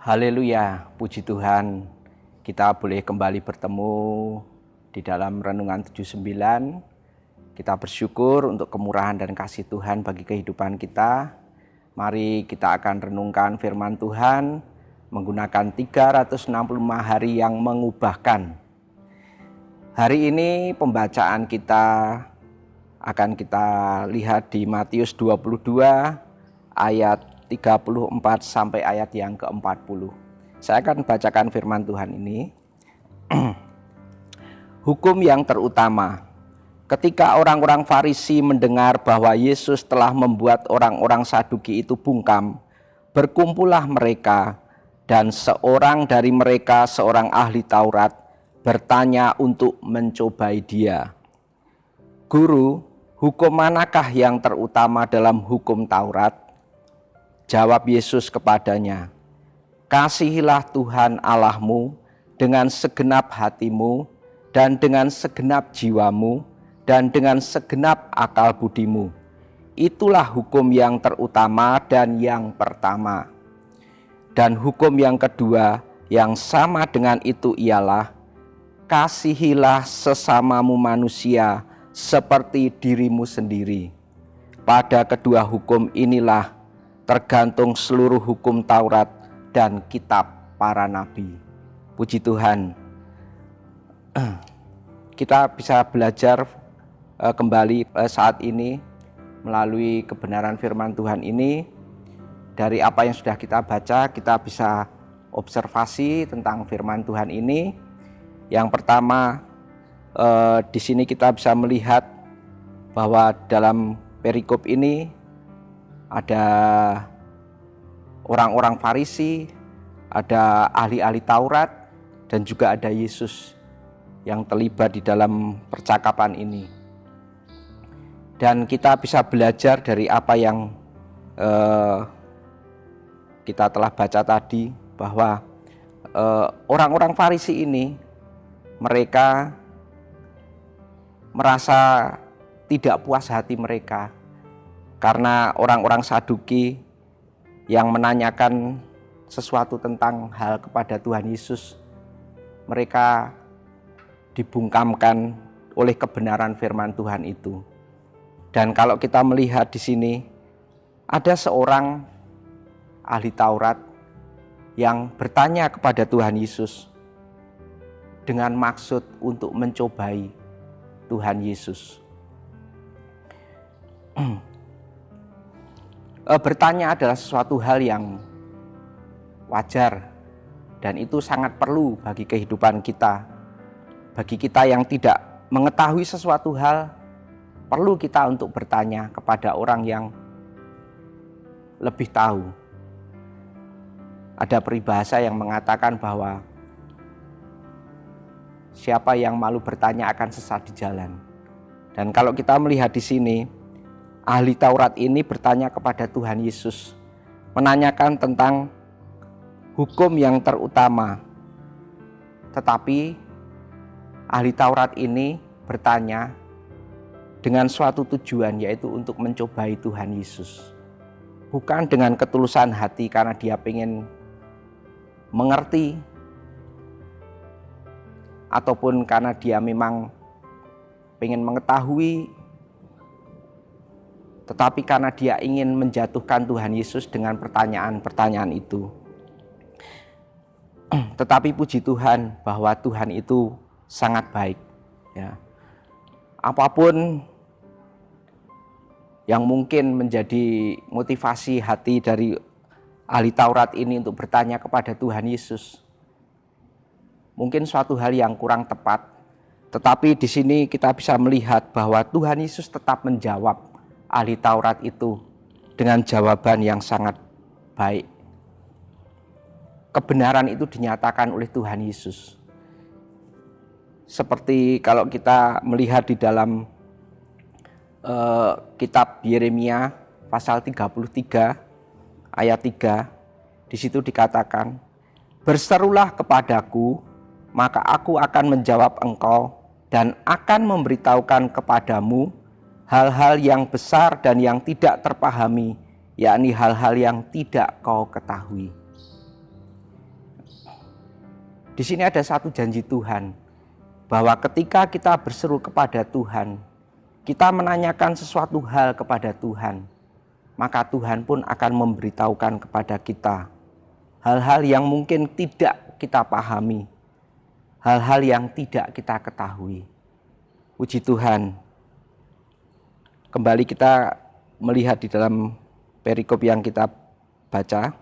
Haleluya, puji Tuhan, kita boleh kembali bertemu di dalam Renungan 79. Kita bersyukur untuk kemurahan dan kasih Tuhan bagi kehidupan kita. Mari kita akan renungkan firman Tuhan menggunakan 365 hari yang mengubahkan. Hari ini pembacaan kita akan kita lihat di Matius 22 ayat 34 sampai ayat yang ke-40. Saya akan bacakan firman Tuhan ini. Hukum yang terutama. Ketika orang-orang Farisi mendengar bahwa Yesus telah membuat orang-orang Saduki itu bungkam, berkumpullah mereka, dan seorang dari mereka, seorang ahli Taurat, bertanya untuk mencobai dia. Guru, hukum manakah yang terutama dalam hukum Taurat? Jawab Yesus kepadanya, kasihilah Tuhan Allahmu dengan segenap hatimu dan dengan segenap jiwamu dan dengan segenap akal budimu. Itulah hukum yang terutama dan yang pertama. Dan hukum yang kedua yang sama dengan itu ialah, kasihilah sesamamu manusia seperti dirimu sendiri. Pada kedua hukum inilah tergantung seluruh hukum Taurat dan kitab para nabi. Puji Tuhan. Kita bisa belajar kembali saat ini melalui kebenaran firman Tuhan ini. Dari apa yang sudah kita baca, kita bisa observasi tentang firman Tuhan ini. Yang pertama, di sini kita bisa melihat bahwa dalam perikop ini ada orang-orang Farisi, ada ahli-ahli Taurat, dan juga ada Yesus yang terlibat di dalam percakapan ini. Dan kita bisa belajar dari apa yang kita telah baca tadi, bahwa orang-orang Farisi ini, mereka merasa tidak puas hati mereka karena orang-orang Saduki yang menanyakan sesuatu tentang hal kepada Tuhan Yesus, mereka dibungkamkan oleh kebenaran firman Tuhan itu. Dan kalau kita melihat di sini, ada seorang ahli Taurat yang bertanya kepada Tuhan Yesus dengan maksud untuk mencobai Tuhan Yesus. Bertanya adalah sesuatu hal yang wajar dan itu sangat perlu bagi kehidupan kita. Bagi kita yang tidak mengetahui sesuatu hal, perlu kita untuk bertanya kepada orang yang lebih tahu. Ada peribahasa yang mengatakan bahwa siapa yang malu bertanya akan sesat di jalan. Dan kalau kita melihat di sini, ahli Taurat ini bertanya kepada Tuhan Yesus, menanyakan tentang hukum yang terutama. Tetapi ahli Taurat ini bertanya dengan suatu tujuan, yaitu untuk mencobai Tuhan Yesus. Bukan dengan ketulusan hati karena dia ingin mengerti, ataupun karena dia memang ingin mengetahui, tetapi karena dia ingin menjatuhkan Tuhan Yesus dengan pertanyaan-pertanyaan itu. Tetapi puji Tuhan bahwa Tuhan itu sangat baik. Ya. Apapun yang mungkin menjadi motivasi hati dari ahli Taurat ini untuk bertanya kepada Tuhan Yesus, mungkin suatu hal yang kurang tepat. Tetapi di sini kita bisa melihat bahwa Tuhan Yesus tetap menjawab ahli Taurat itu dengan jawaban yang sangat baik. Kebenaran itu dinyatakan oleh Tuhan Yesus. Seperti kalau kita melihat di dalam kitab Yeremia pasal 33 ayat 3, di situ dikatakan, berserulah kepadaku, maka aku akan menjawab engkau dan akan memberitahukan kepadamu hal-hal yang besar dan yang tidak terpahami, yakni hal-hal yang tidak kau ketahui. Di sini ada satu janji Tuhan, bahwa ketika kita berseru kepada Tuhan, kita menanyakan sesuatu hal kepada Tuhan, maka Tuhan pun akan memberitahukan kepada kita hal-hal yang mungkin tidak kita pahami, hal-hal yang tidak kita ketahui. Puji Tuhan. Kembali kita melihat di dalam perikop yang kita baca.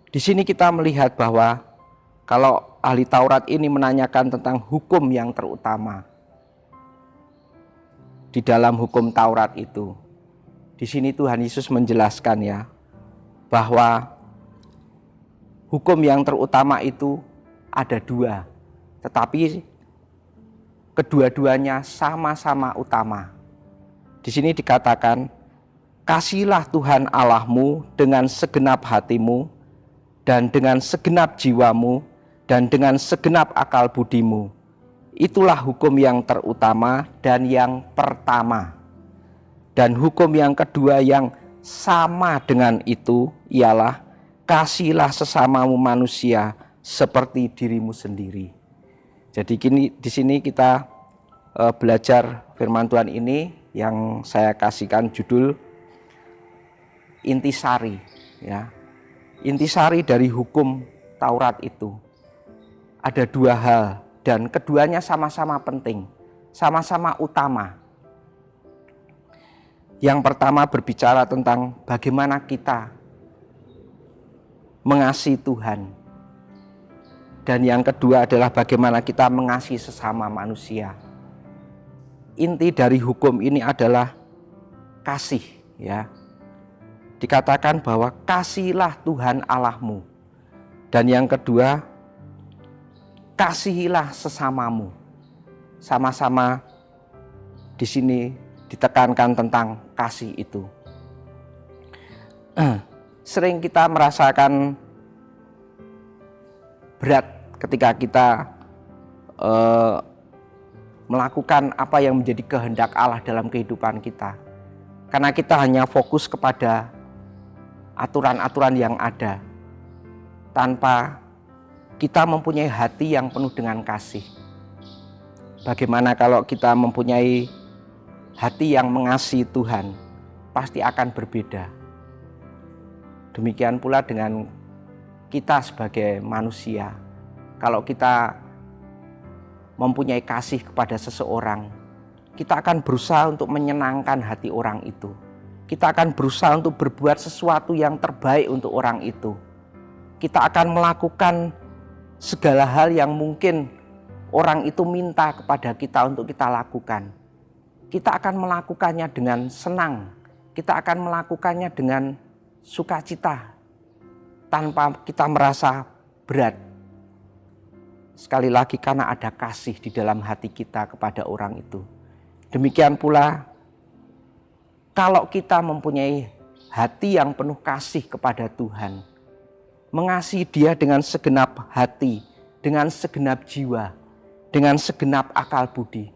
Di sini kita melihat bahwa kalau ahli Taurat ini menanyakan tentang hukum yang terutama di dalam hukum Taurat itu, di sini Tuhan Yesus menjelaskan ya, bahwa hukum yang terutama itu ada dua, tetapi kedua-duanya sama-sama utama. Di sini dikatakan, kasihilah Tuhan Allahmu dengan segenap hatimu, dan dengan segenap jiwamu, dan dengan segenap akal budimu. Itulah hukum yang terutama dan yang pertama. Dan hukum yang kedua yang sama dengan itu ialah, kasihilah sesamamu manusia seperti dirimu sendiri. Jadi di sini kita belajar firman Tuhan ini yang saya kasihkan judul intisari, ya. Intisari dari hukum Taurat itu ada dua hal, dan keduanya sama-sama penting, sama-sama utama. Yang pertama berbicara tentang bagaimana kita mengasihi Tuhan, dan yang kedua adalah bagaimana kita mengasihi sesama manusia. Inti dari hukum ini adalah kasih, ya. Dikatakan bahwa kasihilah Tuhan Allahmu. Dan yang kedua, kasihilah sesamamu. Sama-sama di sini ditekankan tentang kasih itu. Sering kita merasakan berat ketika kita melakukan apa yang menjadi kehendak Allah dalam kehidupan kita. Karena kita hanya fokus kepada aturan-aturan yang ada, tanpa kita mempunyai hati yang penuh dengan kasih. Bagaimana kalau kita mempunyai hati yang mengasihi Tuhan, pasti akan berbeda. Demikian pula dengan kita sebagai manusia. Kalau kita mempunyai kasih kepada seseorang, kita akan berusaha untuk menyenangkan hati orang itu. Kita akan berusaha untuk berbuat sesuatu yang terbaik untuk orang itu. Kita akan melakukan segala hal yang mungkin orang itu minta kepada kita untuk kita lakukan. Kita akan melakukannya dengan senang. Kita akan melakukannya dengan sukacita, tanpa kita merasa berat. Sekali lagi, karena ada kasih di dalam hati kita kepada orang itu. Demikian pula kalau kita mempunyai hati yang penuh kasih kepada Tuhan, mengasihi Dia dengan segenap hati, dengan segenap jiwa, dengan segenap akal budi,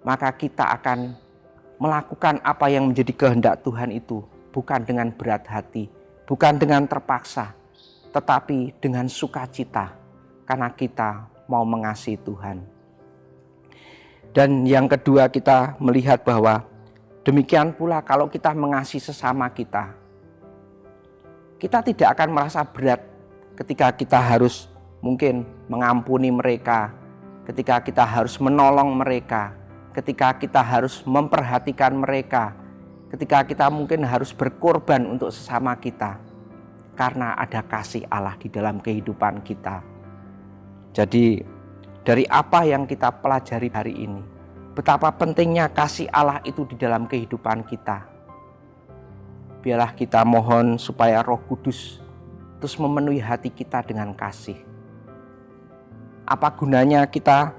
maka kita akan melakukan apa yang menjadi kehendak Tuhan itu bukan dengan berat hati, bukan dengan terpaksa, tetapi dengan sukacita, karena kita mau mengasihi Tuhan. Dan yang kedua, kita melihat bahwa demikian pula kalau kita mengasihi sesama kita, kita tidak akan merasa berat ketika kita harus mungkin mengampuni mereka, ketika kita harus menolong mereka, ketika kita harus memperhatikan mereka, ketika kita mungkin harus berkorban untuk sesama kita, karena ada kasih Allah di dalam kehidupan kita. Jadi dari apa yang kita pelajari hari ini, betapa pentingnya kasih Allah itu di dalam kehidupan kita. Biarlah kita mohon supaya Roh Kudus terus memenuhi hati kita dengan kasih. Apa gunanya kita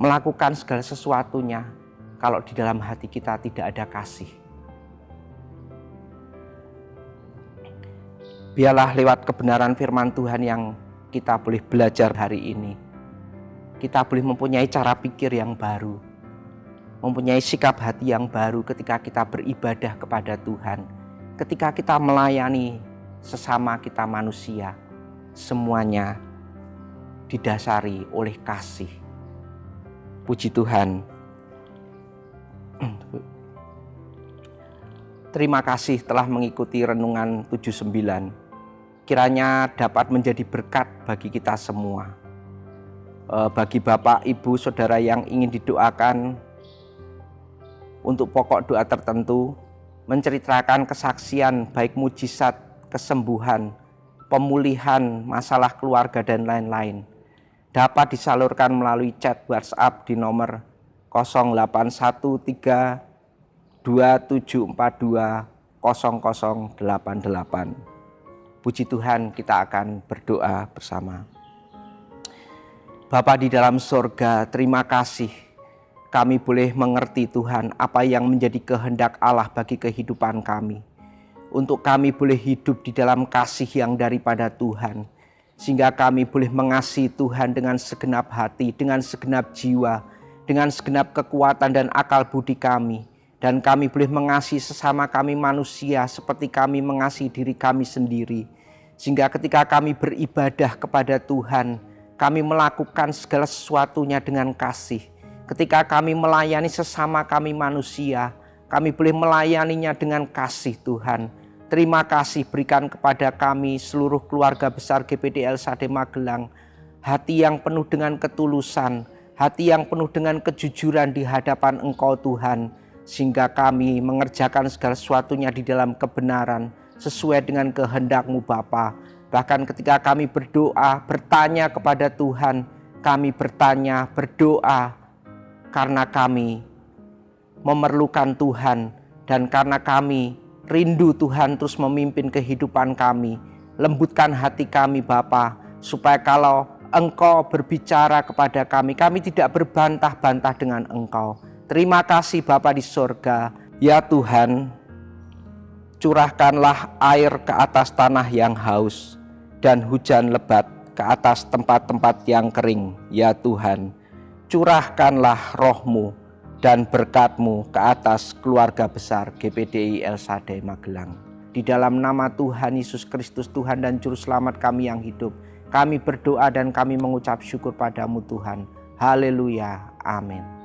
melakukan segala sesuatunya kalau di dalam hati kita tidak ada kasih? Biarlah lewat kebenaran firman Tuhan yang kita boleh belajar hari ini, kita boleh mempunyai cara pikir yang baru, mempunyai sikap hati yang baru ketika kita beribadah kepada Tuhan, ketika kita melayani sesama kita manusia, semuanya didasari oleh kasih. Puji Tuhan. Terima kasih telah mengikuti renungan 79. Kiranya dapat menjadi berkat bagi kita semua. Bagi Bapak, Ibu, Saudara yang ingin didoakan untuk pokok doa tertentu, menceritakan kesaksian baik mujizat, kesembuhan, pemulihan, masalah keluarga dan lain-lain, dapat disalurkan melalui chat WhatsApp di nomor 0813 2742 0088. Puji Tuhan, kita akan berdoa bersama. Bapa di dalam sorga, terima kasih kami boleh mengerti Tuhan apa yang menjadi kehendak Allah bagi kehidupan kami. Untuk kami boleh hidup di dalam kasih yang daripada Tuhan, sehingga kami boleh mengasihi Tuhan dengan segenap hati, dengan segenap jiwa, dengan segenap kekuatan dan akal budi kami. Dan kami boleh mengasihi sesama kami manusia seperti kami mengasihi diri kami sendiri. Sehingga ketika kami beribadah kepada Tuhan, kami melakukan segala sesuatunya dengan kasih. Ketika kami melayani sesama kami manusia, kami boleh melayaninya dengan kasih Tuhan. Terima kasih berikan kepada kami seluruh keluarga besar GPD LSAD Magelang hati yang penuh dengan ketulusan, hati yang penuh dengan kejujuran di hadapan Engkau Tuhan, sehingga kami mengerjakan segala sesuatunya di dalam kebenaran sesuai dengan kehendak-Mu Bapa. Bahkan ketika kami berdoa, bertanya kepada Tuhan, kami bertanya, berdoa karena kami memerlukan Tuhan dan karena kami rindu Tuhan terus memimpin kehidupan kami. Lembutkan hati kami Bapa, supaya kalau Engkau berbicara kepada kami, kami tidak berbantah-bantah dengan Engkau. Terima kasih Bapa di sorga. Ya Tuhan, curahkanlah air ke atas tanah yang haus dan hujan lebat ke atas tempat-tempat yang kering. Ya Tuhan, curahkanlah roh-Mu dan berkat-Mu ke atas keluarga besar GPDI LSAD Magelang. Di dalam nama Tuhan Yesus Kristus, Tuhan dan Juru Selamat kami yang hidup, kami berdoa dan kami mengucap syukur padamu Tuhan. Haleluya. Amin.